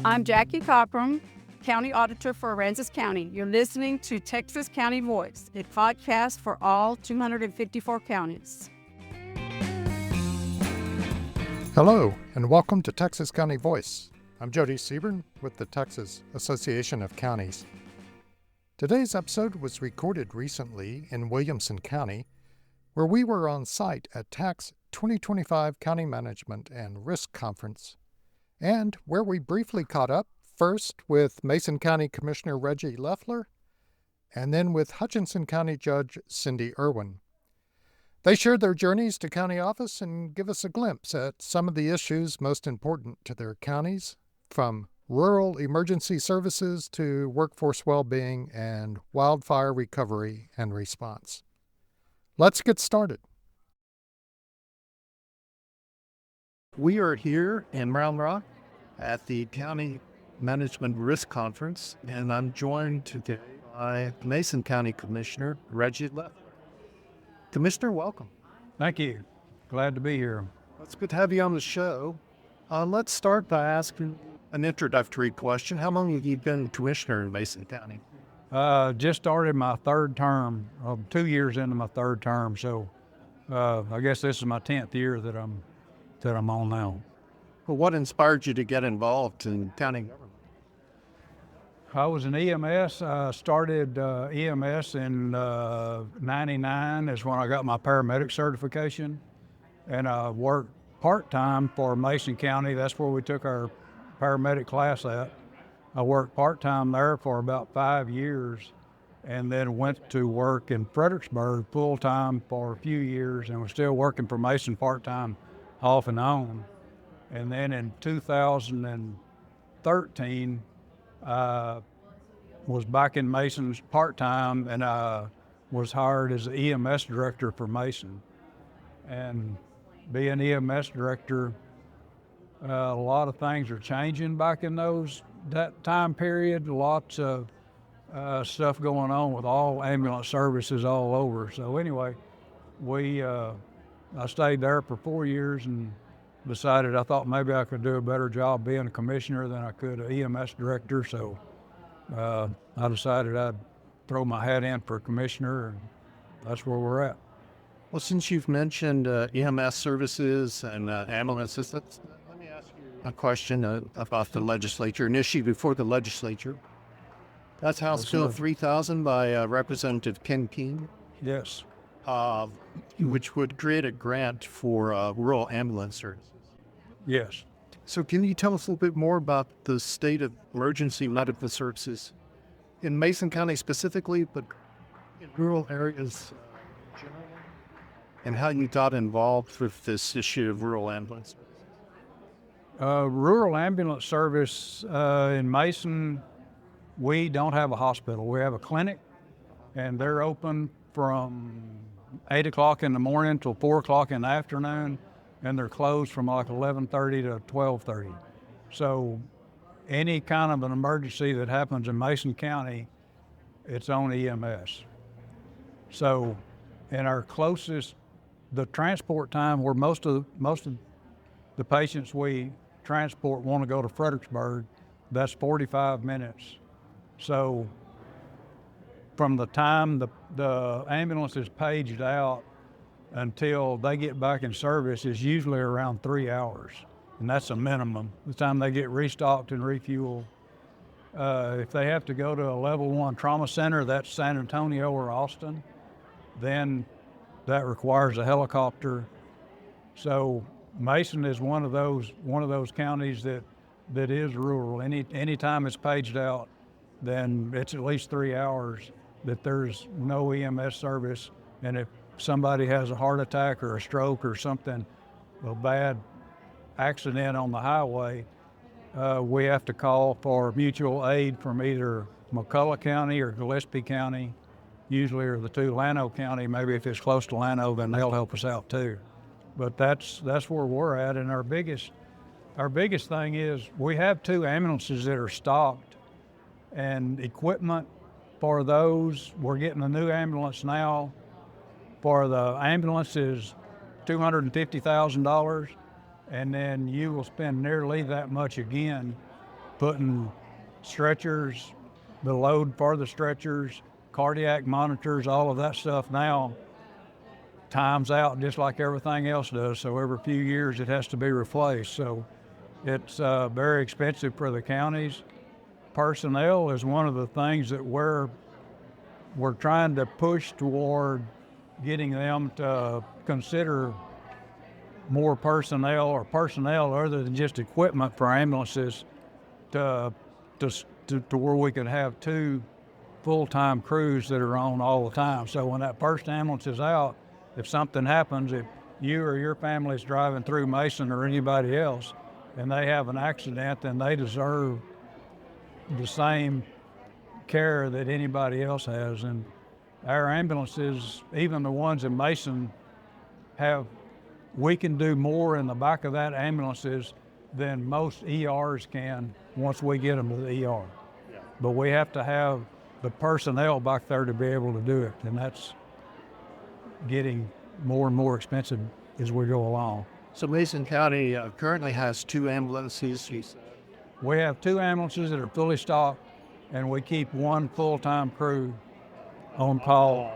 I'm Jackie Cochran, County Auditor for Aransas County. You're listening to Texas County Voice, a podcast for all 254 counties. Hello, and welcome to Texas County Voice. I'm Jody Seaborn with the Texas Association of Counties. Today's episode was recorded recently in Williamson County, where we were on site at TAC's 2025 County Management and Risk Conference, and where we briefly caught up, first with Mason County Commissioner Reggie Loeffler, and then with Hutchinson County Judge Cindy Irwin. They shared their journeys to county office and give us a glimpse at some of the issues most important to their counties, from rural emergency services to workforce well-being and wildfire recovery and response. Let's get started. We are here in Round Rock at the County Management Risk Conference, and I'm joined today by Mason County Commissioner Reggie Loeffler. Commissioner, welcome. Thank you. Glad to be here. It's good to have you on the show. Let's start by asking an introductory question. How long have you been Commissioner in Mason County? Just started my third term, 2 years into my third term, so I guess this is my 10th year that I'm on now. Well, what inspired you to get involved in county government? I was in EMS. I started EMS in 99 is when I got my paramedic certification, and I worked part-time for Mason County. That's where we took our paramedic class at. I worked part-time there for about 5 years, and then went to work in Fredericksburg full-time for a few years, and was still working for Mason part-time off and on. And then in 2013, was back in Mason's part-time, and was hired as the EMS director for Mason. And being EMS director, a lot of things are changing back in that time period. Lots of stuff going on with all ambulance services all over. So anyway, I stayed there for 4 years and decided I thought maybe I could do a better job being a commissioner than I could an EMS director. So I decided I'd throw my hat in for commissioner, and that's where we're at. Well, since you've mentioned EMS services and ambulances, let me ask you a question about the legislature, an issue before the legislature. That's House Bill 3000 by Representative Ken King. Yes. Which would create a grant for rural ambulance services. Yes. So can you tell us a little bit more about the state of emergency medical services in Mason County specifically, but in rural areas generally, and how you got involved with this issue of rural ambulance services? Rural ambulance service in Mason, we don't have a hospital. We have a clinic, and they're open from 8 o'clock in the morning till 4 o'clock in the afternoon, and they're closed from like 11:30 to 12:30. So any kind of an emergency that happens in Mason County, it's on EMS. So in our closest, the transport time where most of the patients we transport want to go to Fredericksburg, that's 45 minutes. So from the time the ambulance is paged out until they get back in service is usually around 3 hours, and that's a minimum. The time they get restocked and refueled. If they have to go to a level 1 trauma center, that's San Antonio or Austin, then that requires a helicopter. So Mason is one of those counties that is rural. Any time it's paged out, then it's at least 3 hours that there's no EMS service. And if somebody has a heart attack or a stroke or something, a bad accident on the highway, we have to call for mutual aid from either McCullough County or Gillespie County, usually are the two. Llano County, maybe if it's close to Llano, then they'll help us out too. But that's where we're at. And our biggest thing is we have 2 ambulances that are stocked, and equipment for those, we're getting a new ambulance now. For the ambulance is $250,000, and then you will spend nearly that much again putting stretchers, the load for the stretchers, cardiac monitors, all of that stuff now times out just like everything else does. So every few years it has to be replaced. So it's very expensive for the counties. Personnel is one of the things that we're trying to push toward getting them to consider more personnel other than just equipment for ambulances to where we could have 2 full-time crews that are on all the time. So when that first ambulance is out, if something happens, if you or your family's driving through Mason or anybody else and they have an accident, then they deserve the same care that anybody else has. And our ambulances, even the ones in Mason, we can do more in the back of that ambulances than most ERs can once we get them to the ER. Yeah. But we have to have the personnel back there to be able to do it, and that's getting more and more expensive as we go along. So Mason County currently has 2 ambulances. We have 2 ambulances that are fully stocked, and we keep 1 full-time crew on call.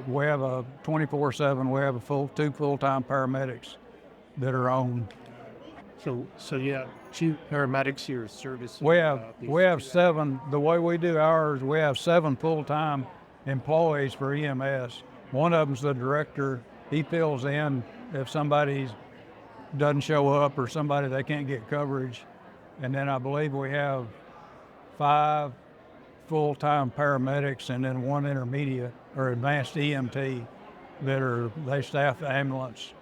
We have a 24/7. We have 2 full-time paramedics that are on. So you have 2 paramedics here service. We have 7. The way we do ours, we have 7 full-time employees for EMS. One of them's the director. He fills in if somebody doesn't show up or somebody they can't get coverage. And then I believe we have 5 full-time paramedics and then 1 intermediate or advanced EMT they staff the ambulance.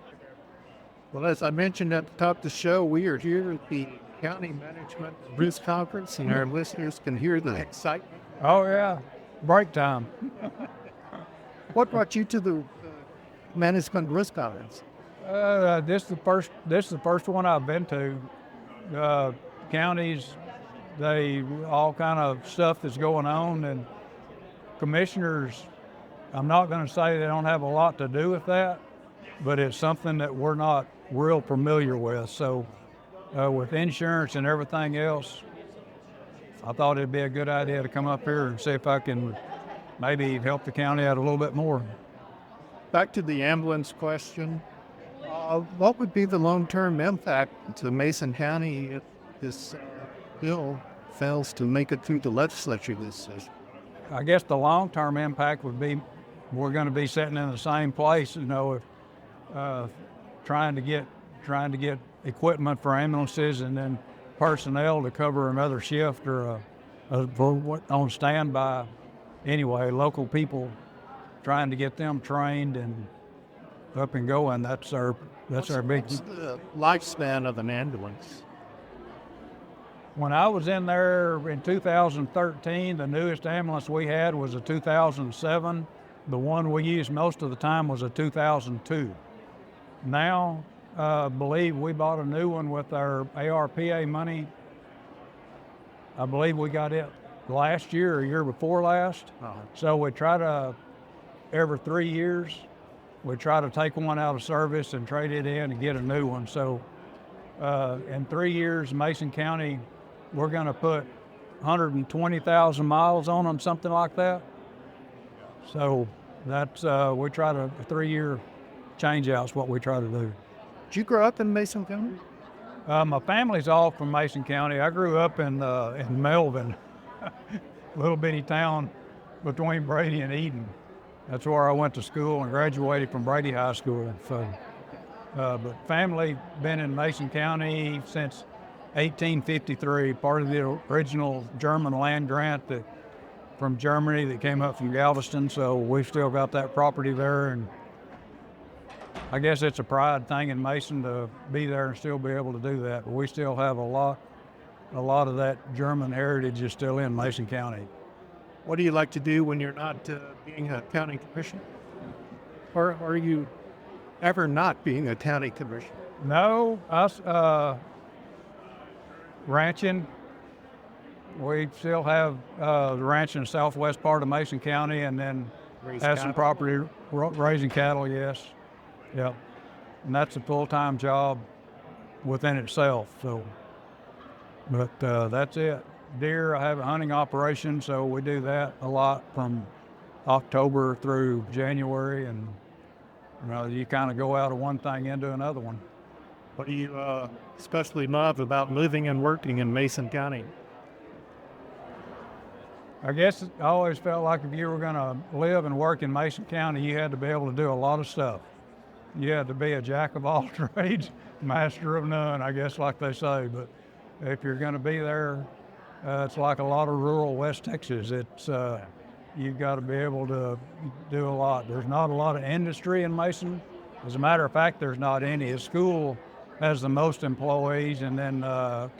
Well, as I mentioned at the top of the show, we are here at the County Management Risk Conference, and our listeners can hear the excitement. Oh yeah, break time. What brought you to the Management Risk Conference? This is the first one I've been to. Counties, all kind of stuff that's going on, and commissioners, I'm not going to say they don't have a lot to do with that, but it's something that we're not real familiar with. So with insurance and everything else, I thought it'd be a good idea to come up here and see if I can maybe help the county out a little bit more. Back to the ambulance question, what would be the long-term impact to Mason County if this bill fails to make it through the legislature this session? I guess the long-term impact would be we're going to be sitting in the same place, if trying to get equipment for ambulances and then personnel to cover another shift or on standby. Anyway, local people trying to get them trained and up and going. That's our big. What's the lifespan of an ambulance? When I was in there in 2013, the newest ambulance we had was a 2007. The one we used most of the time was a 2002. Now, I believe we bought a new one with our ARPA money. I believe we got it last year or year before last. Uh-huh. So we try to, every 3 years, we try to take one out of service and trade it in and get a new one. So in 3 years, Mason County, we're going to put 120,000 miles on them, something like that. So that's, we try to, 3-year change out's what we try to do. Did you grow up in Mason County? My family's all from Mason County. I grew up in Melvin, a little bitty town between Brady and Eden. That's where I went to school and graduated from Brady High School. So, but family been in Mason County since 1853, part of the original German land grant from Germany that came up from Galveston. So we've still got that property there, and I guess it's a pride thing in Mason to be there and still be able to do that. But we still have a lot of that German heritage is still in Mason County. What do you like to do when you're not being a county commissioner? Or are you ever not being a county commissioner? No, us ranching. We still have the ranch in the southwest part of Mason County, and then have some property raising cattle. Yes, yep, and that's a full-time job within itself. So, But that's it. Deer, I have a hunting operation, so we do that a lot from October through January, and you kind of go out of one thing into another one. What do you especially love about living and working in Mason County? I guess I always felt like if you were going to live and work in Mason County, you had to be able to do a lot of stuff. You had to be a jack of all trades, master of none, I guess, like they say. But if you're going to be there, it's like a lot of rural West Texas. It's you've got to be able to do a lot. There's not a lot of industry in Mason. As a matter of fact, there's not any. The school has the most employees, and then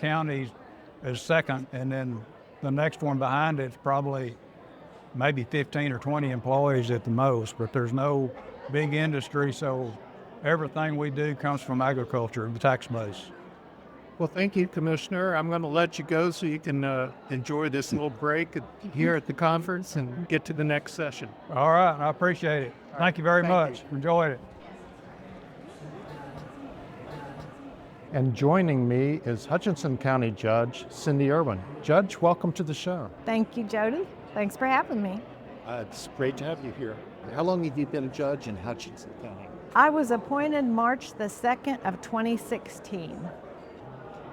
county is second, and then the next one behind it's probably maybe 15 or 20 employees at the most, but there's no big industry, so everything we do comes from agriculture, the tax base. Well, thank you, Commissioner. I'm going to let you go so you can enjoy this little break here at the conference and get to the next session. All right, I appreciate it. Thank you very much. Enjoyed it. And joining me is Hutchinson County Judge Cindy Irwin. Judge, welcome to the show. Thank you, Jody. Thanks for having me. It's great to have you here. How long have you been a judge in Hutchinson County? I was appointed March the 2nd of 2016.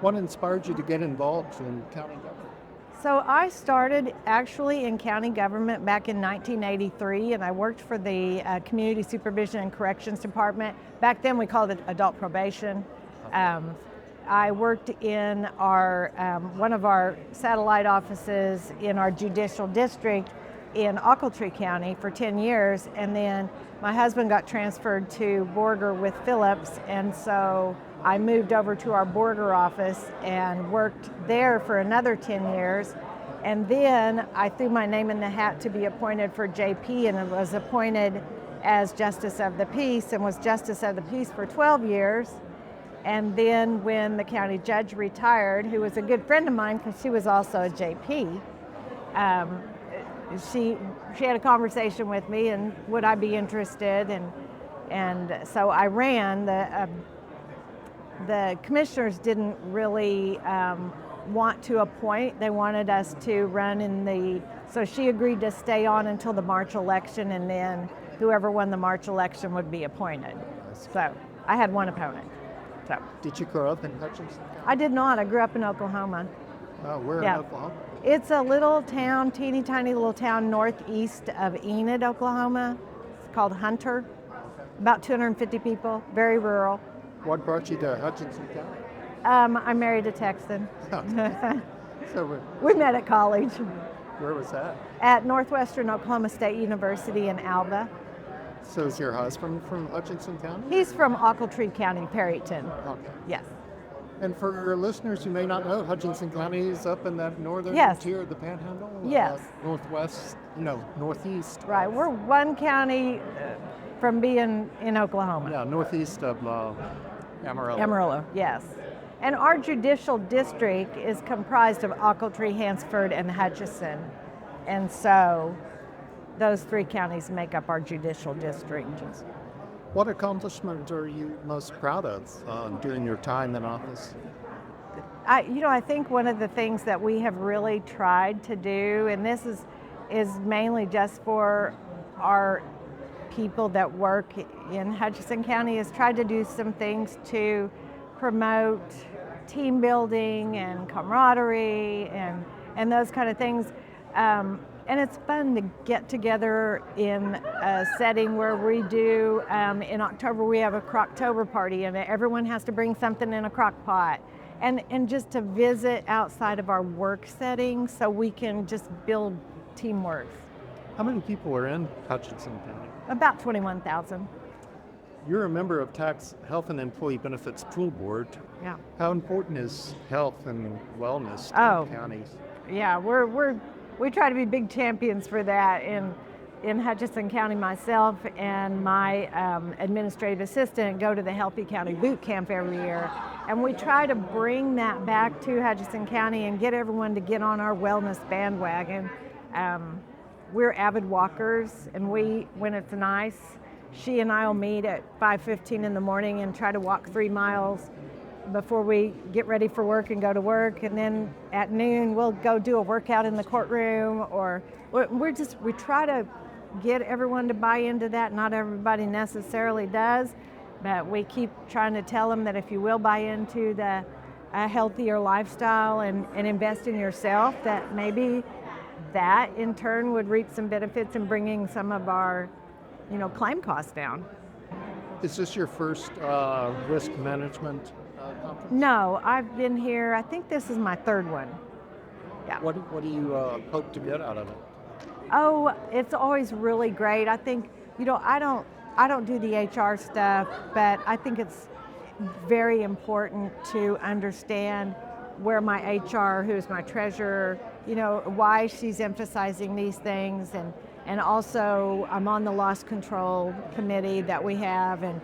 What inspired you to get involved in county government? So I started actually in county government back in 1983, and I worked for the Community Supervision and Corrections Department. Back then we called it adult probation. I worked in our one of our satellite offices in our judicial district in Ochiltree County for 10 years, and then my husband got transferred to Borger with Phillips, and so I moved over to our Borger office and worked there for another 10 years. And then I threw my name in the hat to be appointed for JP, and I was appointed as Justice of the Peace and was Justice of the Peace for 12 years. And then when the county judge retired, who was a good friend of mine because she was also a JP, she had a conversation with me and would I be interested, and so I ran. The commissioners didn't really want to appoint. They wanted us to run so she agreed to stay on until the March election, and then whoever won the March election would be appointed. So I had one opponent. So. Did you grow up in Hutchinson County? I did not. I grew up in Oklahoma. Where in Oklahoma? It's a little town, teeny tiny little town northeast of Enid, Oklahoma. It's called Hunter. About 250 people, very rural. What brought you to Hutchinson County? I married a Texan. So We met at college. where was that? At Northwestern Oklahoma State University in Alva. So is your husband from Hutchinson County? He's from Ochiltree County, Perryton. Okay. Yes. And for your listeners who may not know, Hutchinson County is up in that northern Yes. tier of the Panhandle? Yes. Northeast. Right. We're one county from being in Oklahoma. Yeah, northeast of Amarillo. Amarillo, yes. And our judicial district is comprised of Ochiltree, Hansford, and Hutchinson. And so those three counties make up our judicial district. What accomplishments are you most proud of during your time in office? I think one of the things that we have really tried to do, and this is mainly just for our people that work in Hutchinson County, is try to do some things to promote team building and camaraderie and those kind of things. And it's fun to get together in a setting where we do, in October we have a Crocktober party, and everyone has to bring something in a crock pot. And just to visit outside of our work setting so we can just build teamwork. How many people are in Hutchinson County? About 21,000. You're a member of Tax Health and Employee Benefits Pool Board. Yeah. How important is health and wellness to counties? Yeah, we try to be big champions for that in Hutchinson County. Myself and my administrative assistant go to the Healthy County Boot Camp every year, and we try to bring that back to Hutchinson County and get everyone to get on our wellness bandwagon. We're avid walkers, and when it's nice, she and I will meet at 5:15 in the morning and try to walk 3 miles before we get ready for work and go to work. And then at noon, we'll go do a workout in the courtroom, or we try to get everyone to buy into that. Not everybody necessarily does, but we keep trying to tell them that if you will buy into a healthier lifestyle and invest in yourself, that maybe that in turn would reap some benefits in bringing some of our, claim costs down. Is this your first risk management conference? No, I've been here, I think this is my third one. Yeah. What do you hope to get out of it? Oh, it's always really great. I think, I don't do the HR stuff, but I think it's very important to understand where my HR, who's my treasurer, why she's emphasizing these things. And also I'm on the loss control committee that we have, and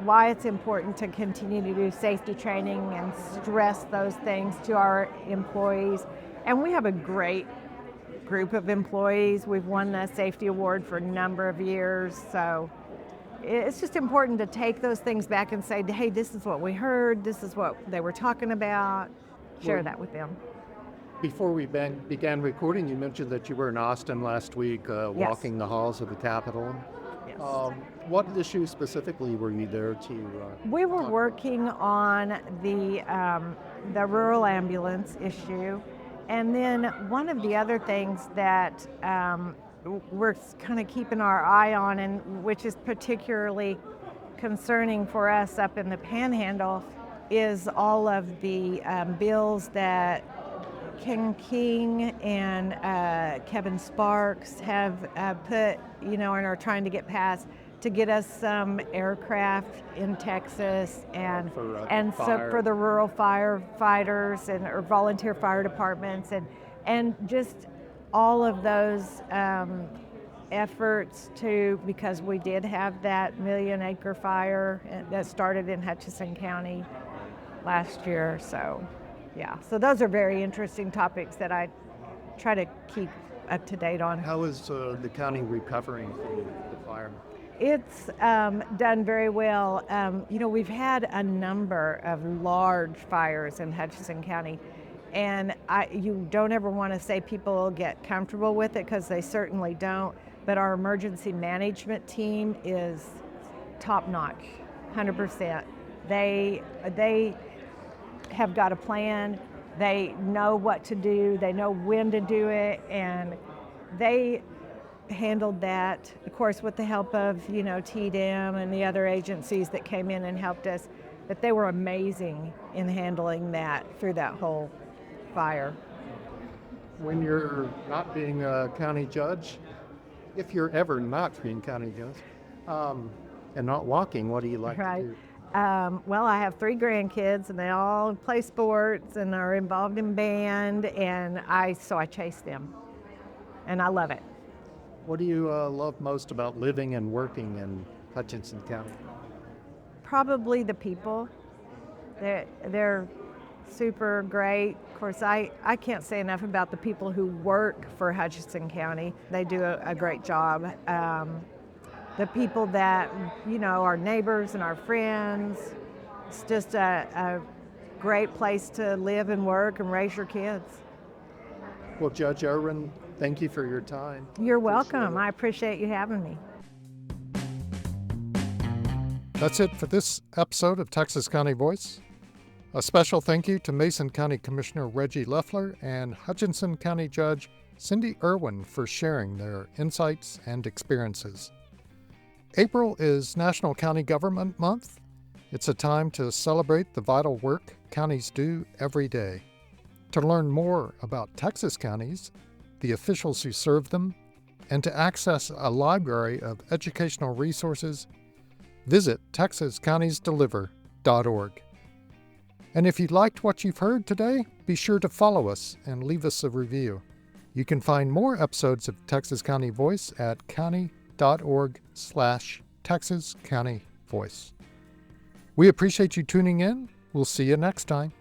why it's important to continue to do safety training and stress those things to our employees. And we have a great group of employees. We've won the safety award for a number of years. So it's just important to take those things back and say, hey, this is what we heard, this is what they were talking about, share that with them. Before we began recording, you mentioned that you were in Austin last week, Yes. walking the halls of the Capitol. Yes. What issues specifically were you there to? We were talk working on the rural ambulance issue, and then one of the other things that we're kind of keeping our eye on, and which is particularly concerning for us up in the Panhandle, is all of the bills that Ken King and Kevin Sparks have put, and are trying to get passed to get us some aircraft in Texas and so for the rural firefighters or volunteer fire departments and just all of those efforts because we did have that 1 million acre fire that started in Hutchinson County last year. So those are very interesting topics that I try to keep up to date on. How is the county recovering from the fire? It's done very well. We've had a number of large fires in Hutchinson County, and you don't ever want to say people get comfortable with it, because they certainly don't, but our emergency management team is top-notch, 100%. They have got a plan, they know what to do, they know when to do it, and they handled that, of course, with the help of, TDM and the other agencies that came in and helped us, but they were amazing in handling that through that whole fire. When you're not being a county judge, if you're ever not being county judge, and not walking, what do you like to do? Well, I have 3 grandkids, and they all play sports and are involved in band, and so I chase them, and I love it. What do you love most about living and working in Hutchinson County? Probably the people. They're super great. Of course, I can't say enough about the people who work for Hutchinson County. They do a great job. The people that, our neighbors and our friends. It's just a great place to live and work and raise your kids. Well, Judge Irwin, thank you for your time. You're welcome. I appreciate you having me. That's it for this episode of Texas County Voice. A special thank you to Mason County Commissioner Reggie Loeffler and Hutchinson County Judge Cindy Irwin for sharing their insights and experiences. April is National County Government Month. It's a time to celebrate the vital work counties do every day. To learn more about Texas counties, the officials who serve them, and to access a library of educational resources, visit texascountiesdeliver.org. And if you liked what you've heard today, be sure to follow us and leave us a review. You can find more episodes of Texas County Voice at county.org/Texas County Voice. We appreciate you tuning in. We'll see you next time.